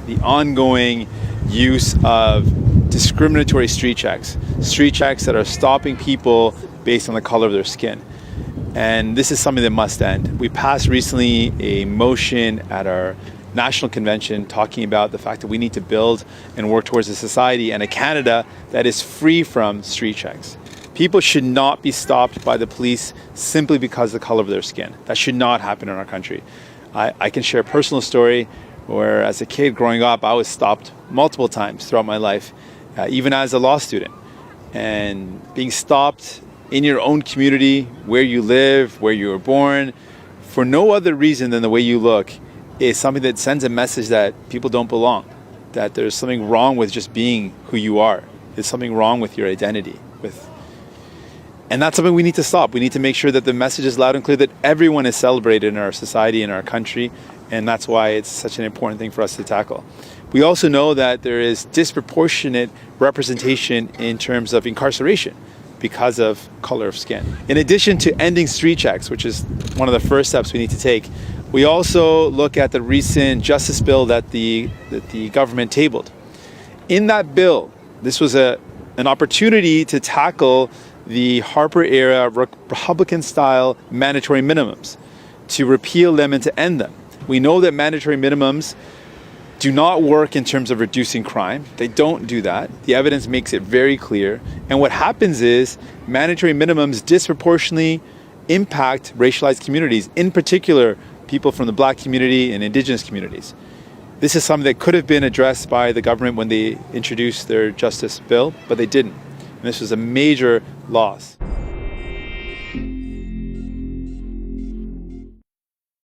the ongoing use of discriminatory street checks that are stopping people based on the color of their skin. And this is something that must end. We passed recently a motion at our national convention talking about the fact that we need to build and work towards a society and a Canada that is free from street checks. People should not be stopped by the police simply because of the color of their skin. That should not happen in our country. I can share a personal story where as a kid growing up, I was stopped multiple times throughout my life, even as a law student. And being stopped in your own community, where you live, where you were born, for no other reason than the way you look, is something that sends a message that people don't belong, that there's something wrong with just being who you are. There's something wrong with your identity. And that's something we need to stop. We need to make sure that the message is loud and clear that everyone is celebrated in our society, in our country, and that's why it's such an important thing for us to tackle. We also know that there is disproportionate representation in terms of incarceration because of color of skin. In addition to ending street checks, which is one of the first steps we need to take, we also look at the recent justice bill that the government tabled. In that bill, this was an opportunity to tackle the Harper-era Republican-style mandatory minimums, to repeal them and to end them. We know that mandatory minimums do not work in terms of reducing crime. They don't do that. The evidence makes it very clear. And what happens is mandatory minimums disproportionately impact racialized communities, in particular people from the Black community and Indigenous communities. This is something that could have been addressed by the government when they introduced their justice bill, but they didn't. And this was a major loss.